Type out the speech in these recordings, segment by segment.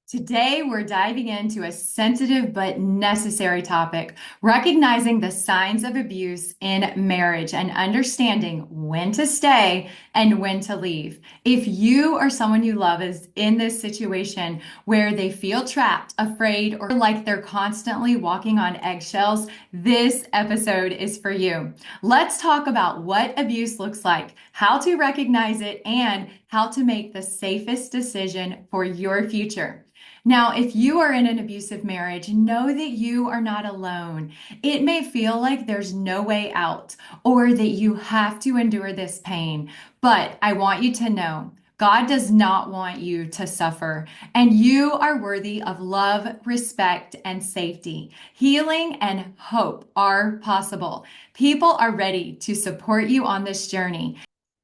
Today, we're diving into a sensitive but necessary topic, recognizing the signs of abuse in marriage and understanding when to stay and when to leave. If you or someone you love is in this situation where they feel trapped, afraid, or like they're constantly walking on eggshells, this episode is for you. Let's talk about what abuse looks like, how to recognize it, and how to make the safest decision for your future. Now, if you are in an abusive marriage, know that you are not alone. It may feel like there's no way out or that you have to endure this pain, but I want you to know God does not want you to suffer, and you are worthy of love, respect, and safety. Healing and hope are possible. People are ready to support you on this journey.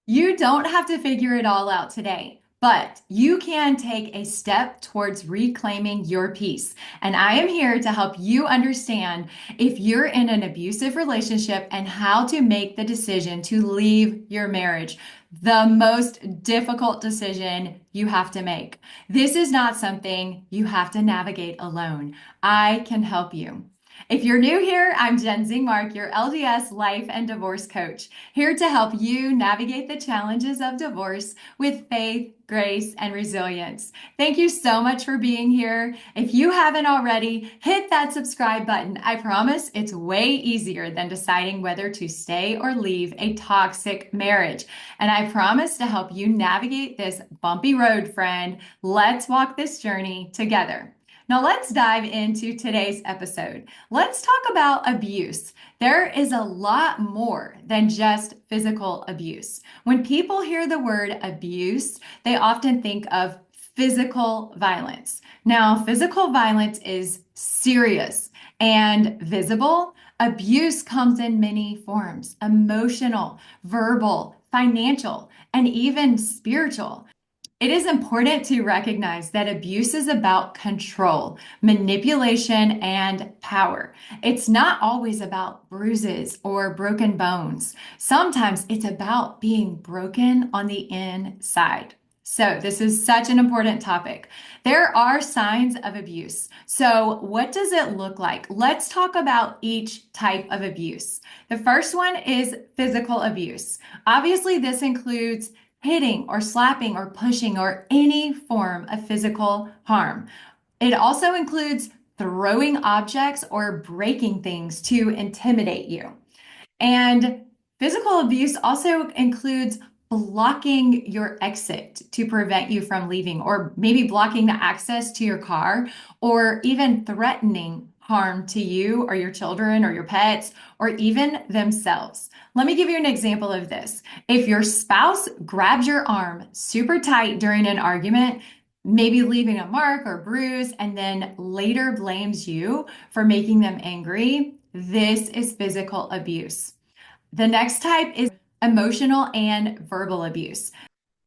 You don't have to figure it all out today, but you can take a step towards reclaiming your peace. And I am here to help you understand if you're in an abusive relationship and how to make the decision to leave your marriage. The most difficult decision you have to make. This is not something you have to navigate alone. I can help you. If you're new here, I'm Jenn Zingmark, your LDS life and divorce coach, here to help you navigate the challenges of divorce with faith, grace, and resilience. Thank you so much for being here. If you haven't already, hit that subscribe button. I promise it's way easier than deciding whether to stay or leave a toxic marriage. And I promise to help you navigate this bumpy road, friend. Let's walk this journey together. Now, let's dive into today's episode. Let's talk about abuse. There is a lot more than just physical abuse. When people hear the word abuse, they often think of physical violence. Now, physical violence is serious and visible. Abuse comes in many forms: emotional, verbal, financial, and even spiritual. It is important to recognize that abuse is about control, manipulation, and power. It's not always about bruises or broken bones. Sometimes it's about being broken on the inside. So, this is such an important topic. There are signs of abuse. So, what does it look like? Let's talk about each type of abuse. The first one is physical abuse. Obviously, this includes hitting or slapping or pushing or any form of physical harm. It also includes throwing objects or breaking things to intimidate you. And physical abuse also includes blocking your exit to prevent you from leaving, or maybe blocking the access to your car, or even threatening harm to you or your children or your pets or even themselves. Let me give you an example of this. If your spouse grabs your arm super tight during an argument, maybe leaving a mark or bruise, and then later blames you for making them angry, this is physical abuse. The next type is emotional and verbal abuse.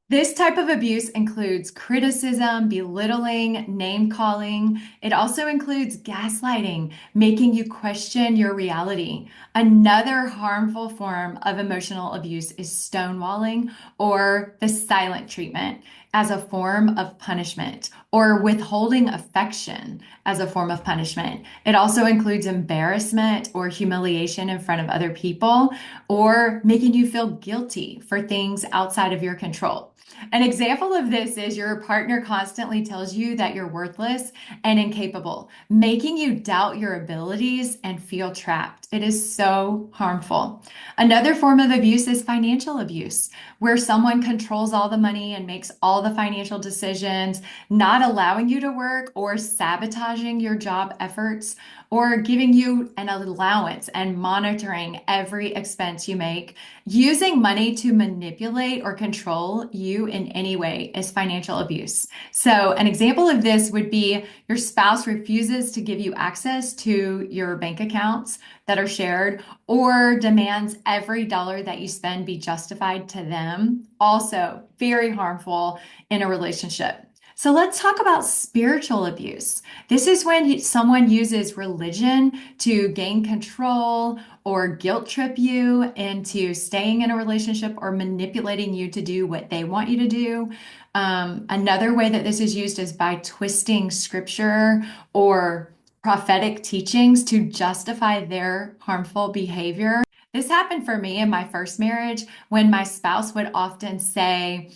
This type of abuse includes criticism, belittling, name calling. It also includes gaslighting, making you question your reality. Another harmful form of emotional abuse is stonewalling or the silent treatment as a form of punishment, or withholding affection as a form of punishment. It also includes embarrassment or humiliation in front of other people, or making you feel guilty for things outside of your control. An example of this is your partner constantly tells you that you're worthless and incapable, making you doubt your abilities and feel trapped. It is so harmful. Another form of abuse is financial abuse, where someone controls all the money and makes all the financial decisions, not allowing you to work or sabotaging your job efforts, or giving you an allowance and monitoring every expense you make. Using money to manipulate or control you in any way is financial abuse. So, an example of this would be your spouse refuses to give you access to your bank accounts that are shared, or demands every dollar that you spend be justified to them. Also, very harmful in a relationship. So let's talk about spiritual abuse. This is when someone uses religion to gain control or guilt trip you into staying in a relationship or manipulating you to do what they want you to do. Another way that this is used is by twisting scripture or prophetic teachings to justify their harmful behavior. This happened for me in my first marriage when my spouse would often say,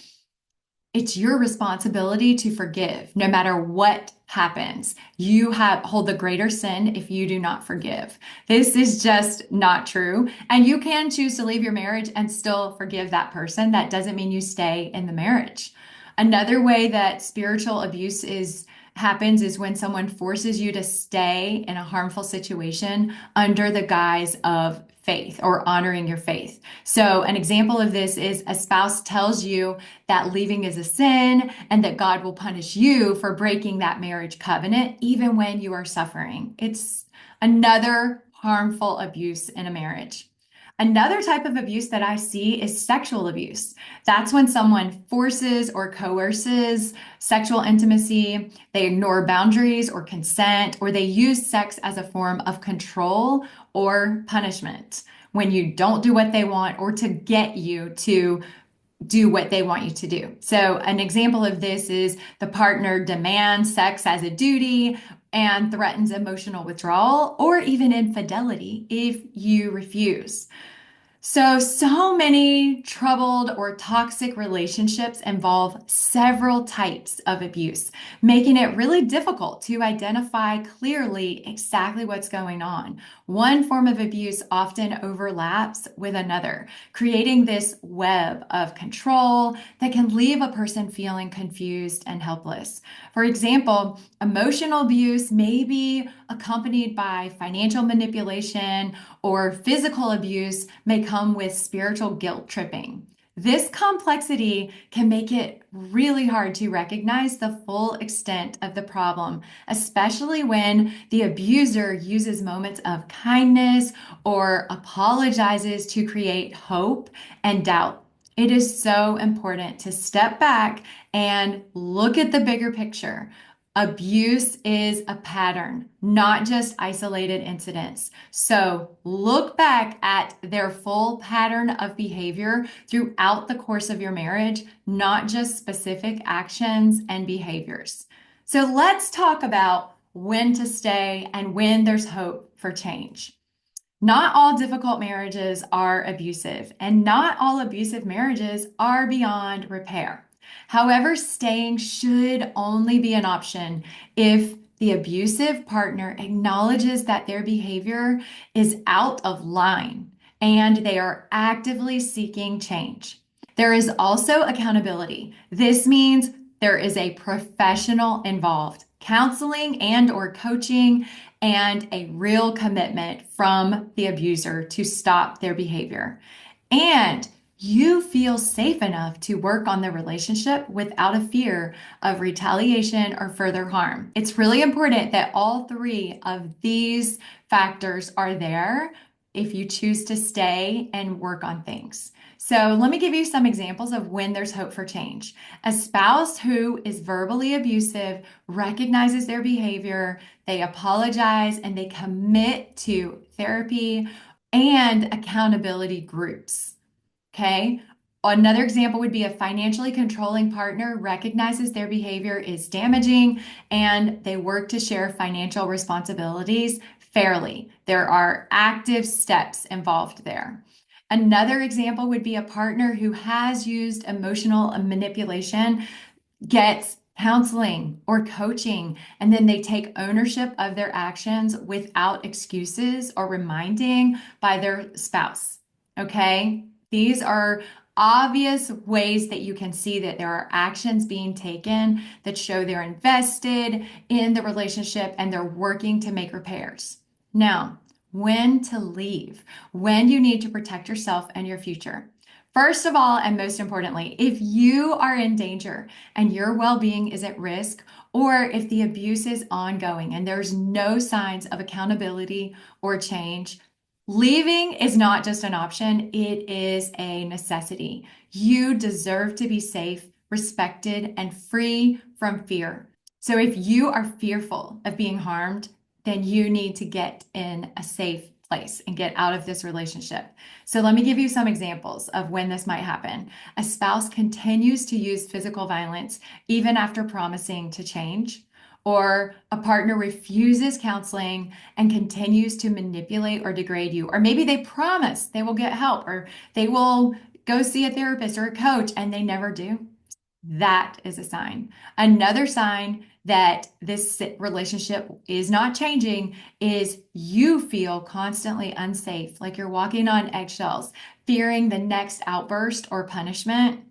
it's your responsibility to forgive no matter what happens. You have hold the greater sin if you do not forgive. This is just not true. And you can choose to leave your marriage and still forgive that person. That doesn't mean you stay in the marriage. Another way that spiritual abuse is happens is when someone forces you to stay in a harmful situation under the guise of faith or honoring your faith. So, an example of this is a spouse tells you that leaving is a sin and that God will punish you for breaking that marriage covenant, even when you are suffering. It's another harmful abuse in a marriage. Another type of abuse that I see is sexual abuse. That's when someone forces or coerces sexual intimacy, they ignore boundaries or consent, or they use sex as a form of control or punishment when you don't do what they want or to get you to do what they want you to do. So, an example of this is the partner demands sex as a duty and threatens emotional withdrawal or even infidelity if you refuse. So many troubled or toxic relationships involve several types of abuse, making it really difficult to identify clearly exactly what's going on. One form of abuse often overlaps with another, creating this web of control that can leave a person feeling confused and helpless. For example, emotional abuse may be accompanied by financial manipulation or physical abuse may come with spiritual guilt tripping. This complexity can make it really hard to recognize the full extent of the problem, especially when the abuser uses moments of kindness or apologizes to create hope and doubt. It is so important to step back and look at the bigger picture. Abuse is a pattern, not just isolated incidents. So look back at their full pattern of behavior throughout the course of your marriage, not just specific actions and behaviors. So let's talk about when to stay and when there's hope for change. Not all difficult marriages are abusive, and not all abusive marriages are beyond repair. However, staying should only be an option if the abusive partner acknowledges that their behavior is out of line and they are actively seeking change. There is also accountability. This means there is a professional involved, counseling and or coaching, and a real commitment from the abuser to stop their behavior. And you feel safe enough to work on the relationship without a fear of retaliation or further harm. It's really important that all three of these factors are there if you choose to stay and work on things. So, let me give you some examples of when there's hope for change. A spouse who is verbally abusive recognizes their behavior, they apologize, and they commit to therapy and accountability groups. Okay. Another example would be a financially controlling partner recognizes their behavior is damaging and they work to share financial responsibilities fairly. There are active steps involved there. Another example would be a partner who has used emotional manipulation gets counseling or coaching, and then they take ownership of their actions without excuses or reminding by their spouse. Okay? These are obvious ways that you can see that there are actions being taken that show they're invested in the relationship and they're working to make repairs. Now, when to leave, when you need to protect yourself and your future. First of all, and most importantly, if you are in danger and your well being is at risk, or if the abuse is ongoing and there's no signs of accountability or change, leaving is not just an option, it is a necessity. You deserve to be safe respected, and free from fear. So if you are fearful of being harmed, then you need to get in a safe place and get out of this relationship. So let me give you some examples of when this might happen. A spouse continues to use physical violence even after promising to change, or a partner refuses counseling and continues to manipulate or degrade you, or maybe they promise they will get help or they will go see a therapist or a coach and they never do. That is a sign. Another sign that this relationship is not changing is you feel constantly unsafe, like you're walking on eggshells, fearing the next outburst or punishment,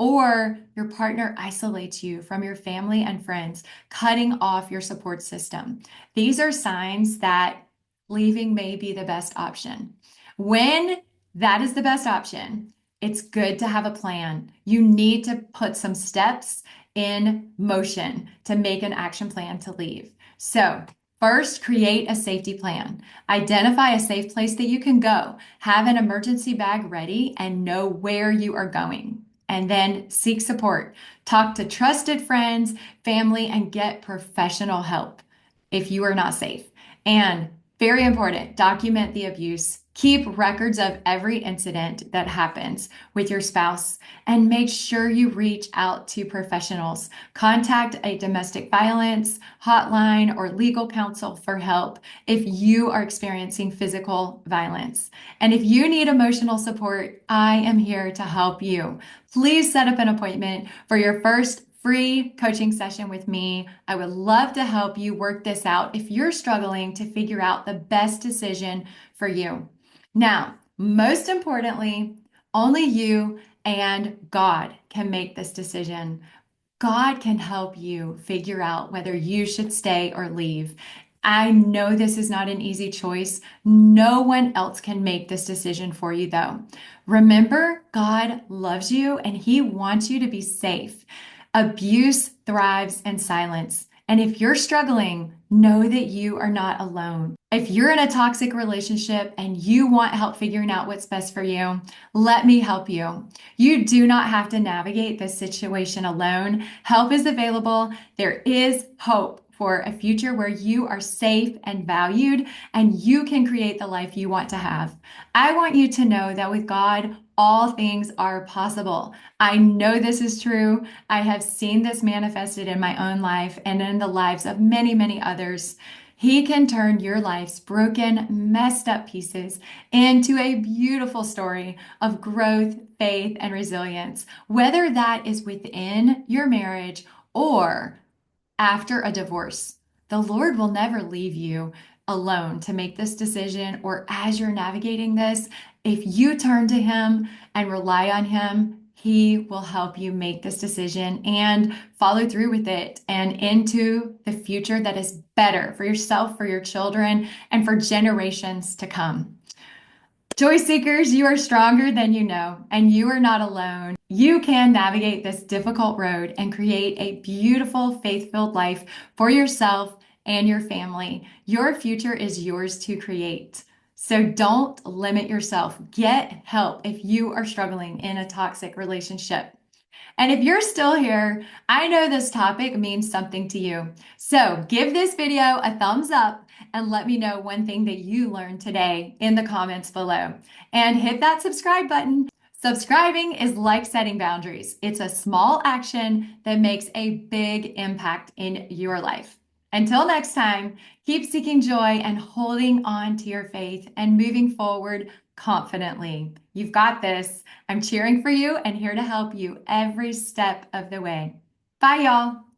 or your partner isolates you from your family and friends, cutting off your support system. These are signs that leaving may be the best option. When that is the best option, it's good to have a plan. You need to put some steps in motion to make an action plan to leave. So, first, create a safety plan. Identify a safe place that you can go. Have an emergency bag ready and know where you are going. And then seek support. Talk to trusted friends, family, and get professional help if you are not safe. And very important, document the abuse. Keep records of every incident that happens with your spouse and make sure you reach out to professionals. Contact a domestic violence hotline or legal counsel for help if you are experiencing physical violence. And if you need emotional support, I am here to help you. Please set up an appointment for your first free coaching session with me. I would love to help you work this out if you're struggling to figure out the best decision for you. Now, most importantly, only you and God can make this decision. God can help you figure out whether you should stay or leave. I know this is not an easy choice. No one else can make this decision for you, though. Remember, God loves you and He wants you to be safe. Abuse thrives in silence. And if you're struggling, know that you are not alone. If you're in a toxic relationship and you want help figuring out what's best for you, let me help you. You do not have to navigate this situation alone. Help is available. There is hope for a future where you are safe and valued and you can create the life you want to have. I want you to know that with God, all things are possible. I know this is true. I have seen this manifested in my own life and in the lives of many, many others. He can turn your life's broken, messed up pieces into a beautiful story of growth, faith, and resilience, whether that is within your marriage or after a divorce. The Lord will never leave you alone to make this decision, or as you're navigating this, if you turn to Him and rely on Him, He will help you make this decision and follow through with it and into the future that is better for yourself, for your children, and for generations to come. Joy seekers, you are stronger than you know, and you are not alone. You can navigate this difficult road and create a beautiful, faith-filled life for yourself and your family. Your future is yours to create. So don't limit yourself. Get help if you are struggling in a toxic relationship. And if you're still here, I know this topic means something to you. So give this video a thumbs up and let me know one thing that you learned today in the comments below. And hit that subscribe button. Subscribing is like setting boundaries. It's a small action that makes a big impact in your life. Until next time, keep seeking joy and holding on to your faith and moving forward confidently. You've got this. I'm cheering for you and here to help you every step of the way. Bye, y'all.